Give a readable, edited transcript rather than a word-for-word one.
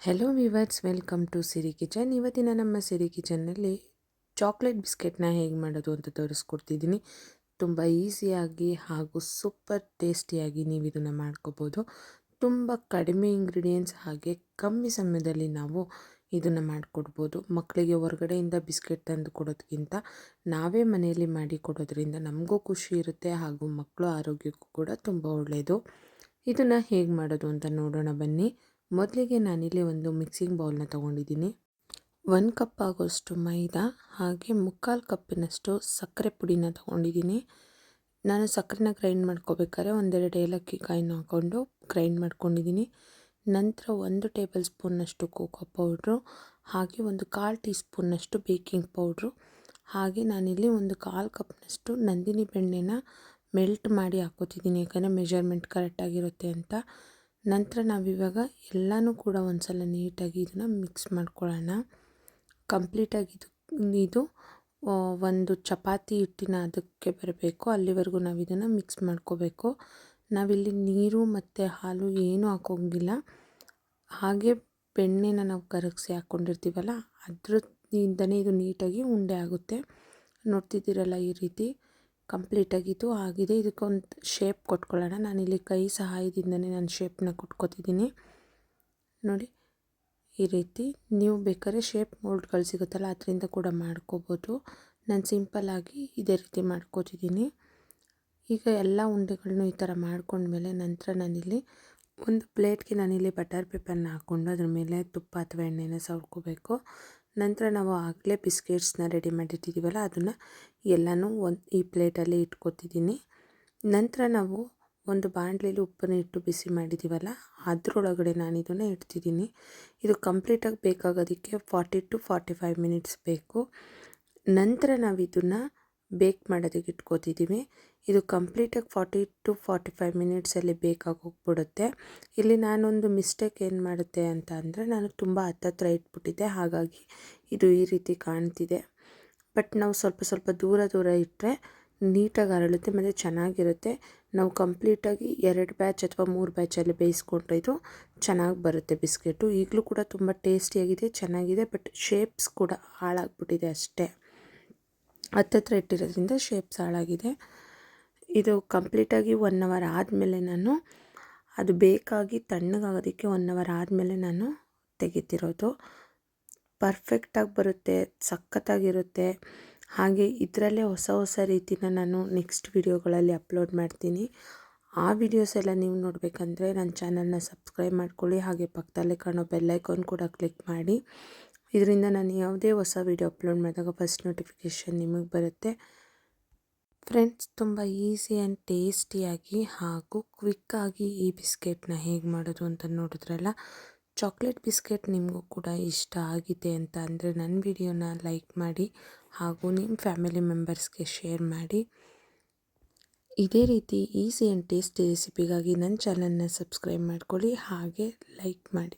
Hello viewers, welcome to Siri kitchen. ಇವತ್ತಿನ ನಮ್ಮ ಸಿರಿ ಕಿಚನ್ನಲ್ಲಿ chocolate ಬಿಸ್ಕೆಟ್ನ ಹೇಗೆ ಮಾಡೋದು ಅಂತ ತೋರಿಸ್ಕೊಡ್ತಿದ್ದೀನಿ. ತುಂಬ ಈಸಿಯಾಗಿ ಹಾಗೂ ಸೂಪರ್ ಟೇಸ್ಟಿಯಾಗಿ ನೀವು ಇದನ್ನು ಮಾಡ್ಕೋಬೋದು. ತುಂಬ ಕಡಿಮೆ ಇಂಗ್ರೀಡಿಯೆಂಟ್ಸ್ ಹಾಗೆ ಕಮ್ಮಿ ಸಮಯದಲ್ಲಿ ನಾವು ಇದನ್ನು ಮಾಡಿಕೊಡ್ಬೋದು. ಮಕ್ಕಳಿಗೆ ಹೊರಗಡೆಯಿಂದ ಬಿಸ್ಕೆಟ್ ತಂದು ಕೊಡೋದಕ್ಕಿಂತ ನಾವೇ ಮನೆಯಲ್ಲಿ ಮಾಡಿ ಕೊಡೋದ್ರಿಂದ ನಮಗೂ ಖುಷಿ ಇರುತ್ತೆ ಹಾಗೂ ಮಕ್ಕಳು ಆರೋಗ್ಯಕ್ಕೂ ಕೂಡ ತುಂಬ ಒಳ್ಳೆಯದು. ಇದನ್ನು ಹೇಗೆ ಮಾಡೋದು ಅಂತ ನೋಡೋಣ ಬನ್ನಿ. ಮೊದಲಿಗೆ ನಾನಿಲ್ಲಿ ಒಂದು ಮಿಕ್ಸಿಂಗ್ ಬೌಲ್ನ ತೊಗೊಂಡಿದ್ದೀನಿ. 1 ಕಪ್ ಆಗೋಷ್ಟು ಮೈದಾ ಹಾಗೆ 3/4 ಕಪ್ಪಿನಷ್ಟು ಸಕ್ಕರೆ ಪುಡಿನ ತೊಗೊಂಡಿದ್ದೀನಿ. ನಾನು ಸಕ್ಕರೆನ ಗ್ರೈಂಡ್ ಮಾಡ್ಕೋಬೇಕಾದ್ರೆ 1-2 ಏಲಕ್ಕಿ ಕಾಯಿನ ಹಾಕ್ಕೊಂಡು ಗ್ರೈಂಡ್ ಮಾಡ್ಕೊಂಡಿದ್ದೀನಿ. ನಂತರ 1 ಟೇಬಲ್ ಸ್ಪೂನ್ನಷ್ಟು ಕೋಕೋ ಪೌಡ್ರು ಹಾಗೆ 1/4 ಟೀ ಸ್ಪೂನ್ನಷ್ಟು ಬೇಕಿಂಗ್ ಪೌಡ್ರು ಹಾಗೆ ನಾನಿಲ್ಲಿ 1/4 ಕಪ್ನಷ್ಟು ನಂದಿನಿ ಬೆಣ್ಣೆನ ಮೆಲ್ಟ್ ಮಾಡಿ ಹಾಕೋತಿದ್ದೀನಿ, ಯಾಕಂದರೆ ಮೆಜರ್ಮೆಂಟ್ ಕರೆಕ್ಟಾಗಿರುತ್ತೆ ಅಂತ. ನಂತರ ನಾವಿವಾಗ ಎಲ್ಲನೂ ಕೂಡ ಒಂದು ಸಲ ನೀಟಾಗಿ ಇದನ್ನು ಮಿಕ್ಸ್ ಮಾಡ್ಕೊಳ್ಳೋಣ. ಕಂಪ್ಲೀಟಾಗಿ ಇದು ಒಂದು ಚಪಾತಿ ಹಿಟ್ಟಿನ ಅದಕ್ಕೆ ಬರಬೇಕು, ಅಲ್ಲಿವರೆಗೂ ನಾವು ಇದನ್ನು ಮಿಕ್ಸ್ ಮಾಡ್ಕೋಬೇಕು. ನಾವಿಲ್ಲಿ ನೀರು ಮತ್ತು ಹಾಲು ಏನೂ ಹಾಕೋಂಗಿಲ್ಲ. ಹಾಗೆ ಬೆಣ್ಣೆನ ನಾವು ಕರಗಿಸಿ ಹಾಕ್ಕೊಂಡಿರ್ತೀವಲ್ಲ ಅದರಿಂದನೇ ಇದು ನೀಟಾಗಿ ಉಂಡೆ ಆಗುತ್ತೆ. ನೋಡ್ತಿದ್ದೀರಲ್ಲ, ಈ ರೀತಿ ಕಂಪ್ಲೀಟಾಗಿದ್ದು ಆಗಿದೆ. ಇದಕ್ಕೊಂದು ಶೇಪ್ ಕೊಟ್ಕೊಳ್ಳೋಣ. ನಾನಿಲ್ಲಿ ಕೈ ಸಹಾಯದಿಂದನೇ ನಾನು ಶೇಪ್ನ ಕೊಟ್ಕೋತಿದ್ದೀನಿ. ನೋಡಿ, ಈ ರೀತಿ ನೀವು ಬೇಕಾದ್ರೆ ಶೇಪ್ ಮೋಲ್ಡ್ಗಳು ಸಿಗುತ್ತಲ್ಲ ಅದರಿಂದ ಕೂಡ ಮಾಡ್ಕೋಬೋದು. ನಾನು ಸಿಂಪಲ್ಲಾಗಿ ಇದೇ ರೀತಿ ಮಾಡ್ಕೋತಿದ್ದೀನಿ. ಈಗ ಎಲ್ಲ ಉಂಡೆಗಳನ್ನೂ ಈ ಥರ ಮಾಡ್ಕೊಂಡ್ಮೇಲೆ ನಂತರ ನಾನಿಲ್ಲಿ ಒಂದು ಪ್ಲೇಟ್ಗೆ ನಾನಿಲ್ಲಿ ಬಟರ್ ಪೇಪರ್ನ ಹಾಕ್ಕೊಂಡು ಅದ್ರ ಮೇಲೆ ತುಪ್ಪ ಅಥವಾ ಎಣ್ಣೆನ ಸವರ್ಕೋಬೇಕು. ನಂತರ ನಾವು ಆಗಲೇ ಬಿಸ್ಕೆಟ್ಸ್ನ ರೆಡಿ ಮಾಡಿಟ್ಟಿದ್ದೀವಲ್ಲ ಅದನ್ನು ಎಲ್ಲನೂ ಈ ಪ್ಲೇಟಲ್ಲಿ ಇಟ್ಕೋತಿದ್ದೀನಿ. ನಂತರ ನಾವು ಒಂದು ಬಾಣಲೆಯಲ್ಲಿ ಉಪ್ಪನ್ನು ಇಟ್ಟು ಬಿಸಿ ಮಾಡಿದ್ದೀವಲ್ಲ ಅದರೊಳಗಡೆ ನಾನು ಇದನ್ನು ಇಡ್ತಿದ್ದೀನಿ. ಇದು ಕಂಪ್ಲೀಟಾಗಿ ಬೇಕಾಗೋದಕ್ಕೆ 40 to 45 ಮಿನಿಟ್ಸ್ ಬೇಕು. ನಂತರ ನಾವು ಇದನ್ನು ಬೇಕ್ ಮಾಡೋದಕ್ಕೆ ಇಟ್ಕೋತಿದ್ದೀವಿ. ಇದು ಕಂಪ್ಲೀಟಾಗಿ 40 to 45 ಮಿನಿಟ್ಸಲ್ಲಿ ಬೇಕಾಗಿ ಹೋಗ್ಬಿಡುತ್ತೆ. ಇಲ್ಲಿ ನಾನೊಂದು ಮಿಸ್ಟೇಕ್ ಏನು ಮಾಡುತ್ತೆ ಅಂತ ಅಂದರೆ, ನಾನು ತುಂಬ ಹತ್ತತ್ರ ಇಟ್ಬಿಟ್ಟಿದ್ದೆ, ಹಾಗಾಗಿ ಇದು ಈ ರೀತಿ ಕಾಣ್ತಿದೆ. ಬಟ್ ನಾವು ಸ್ವಲ್ಪ ದೂರ ಇಟ್ಟರೆ ನೀಟಾಗಿ ಅರಳುತ್ತೆ ಮತ್ತು ಚೆನ್ನಾಗಿರುತ್ತೆ. ನಾವು ಕಂಪ್ಲೀಟಾಗಿ 2 ಬ್ಯಾಚ್ ಅಥವಾ 3 ಬ್ಯಾಚಲ್ಲಿ ಬೇಯಿಸ್ಕೊಂಡ್ರೆ ಇದು ಚೆನ್ನಾಗಿ ಬರುತ್ತೆ ಬಿಸ್ಕೆಟು. ಈಗಲೂ ಕೂಡ ತುಂಬ ಟೇಸ್ಟಿಯಾಗಿದೆ, ಚೆನ್ನಾಗಿದೆ. ಬಟ್ ಶೇಪ್ಸ್ ಕೂಡ ಹಾಳಾಗ್ಬಿಟ್ಟಿದೆ ಅಷ್ಟೇ, ಹತ್ತತ್ರ ಇಟ್ಟಿರೋದ್ರಿಂದ ಶೇಪ್ಸ್ ಹಾಳಾಗಿದೆ. ಇದು ಕಂಪ್ಲೀಟಾಗಿ 1 ಅವರ್ ಆದಮೇಲೆ ನಾನು ಅದು ಬೇಕಾಗಿ ತಣ್ಣಗಾಗೋದಕ್ಕೆ 1 ಅವರ್ ಆದಮೇಲೆ ನಾನು ತೆಗಿತಿರೋದು. ಪರ್ಫೆಕ್ಟಾಗಿ ಬರುತ್ತೆ, ಸಖತ್ತಾಗಿರುತ್ತೆ. ಹಾಗೆ ಇದರಲ್ಲೇ ಹೊಸ ರೀತಿನ ನಾನು ನೆಕ್ಸ್ಟ್ ವಿಡಿಯೋಗಳಲ್ಲಿ ಅಪ್ಲೋಡ್ ಮಾಡ್ತೀನಿ. ಆ ವಿಡಿಯೋಸ್ ಎಲ್ಲ ನೀವು ನೋಡಬೇಕಂದ್ರೆ ನನ್ನ ಚಾನಲ್ನ ಸಬ್ಸ್ಕ್ರೈಬ್ ಮಾಡ್ಕೊಳ್ಳಿ. ಹಾಗೆ ಪಕ್ಕದಲ್ಲೇ ಕಾಣೋ ಬೆಲ್ ಐಕಾನ್ ಕೂಡ ಕ್ಲಿಕ್ ಮಾಡಿ. ಇದರಿಂದ ನಾನು ಯಾವುದೇ ಹೊಸ ವಿಡಿಯೋ ಅಪ್ಲೋಡ್ ಮಾಡಿದಾಗ ಫಸ್ಟ್ ನೋಟಿಫಿಕೇಷನ್ ನಿಮಗೆ ಬರುತ್ತೆ. ಫ್ರೆಂಡ್ಸ್, ತುಂಬ ಈಸಿ ಆ್ಯಂಡ್ ಟೇಸ್ಟಿಯಾಗಿ ಹಾಗೂ ಕ್ವಿಕ್ಕಾಗಿ ಈ ಬಿಸ್ಕೆಟ್ನ ಹೇಗೆ ಮಾಡೋದು ಅಂತ ನೋಡಿದ್ರಲ್ಲ. ಚಾಕ್ಲೇಟ್ ಬಿಸ್ಕೆಟ್ ನಿಮಗೂ ಕೂಡ ಇಷ್ಟ ಆಗಿದೆ ಅಂತ ಅಂದರೆ ನನ್ನ ವಿಡಿಯೋನ ಲೈಕ್ ಮಾಡಿ ಹಾಗೂ ನಿಮ್ಮ ಫ್ಯಾಮಿಲಿ ಮೆಂಬರ್ಸ್ಗೆ ಶೇರ್ ಮಾಡಿ. ಇದೇ ರೀತಿ ಈಸಿ ಆ್ಯಂಡ್ ಟೇಸ್ಟಿ ರೆಸಿಪಿಗಾಗಿ ನನ್ನ ಚಾನಲ್ನ ಸಬ್ಸ್ಕ್ರೈಬ್ ಮಾಡ್ಕೊಳ್ಳಿ ಹಾಗೆ ಲೈಕ್ ಮಾಡಿ.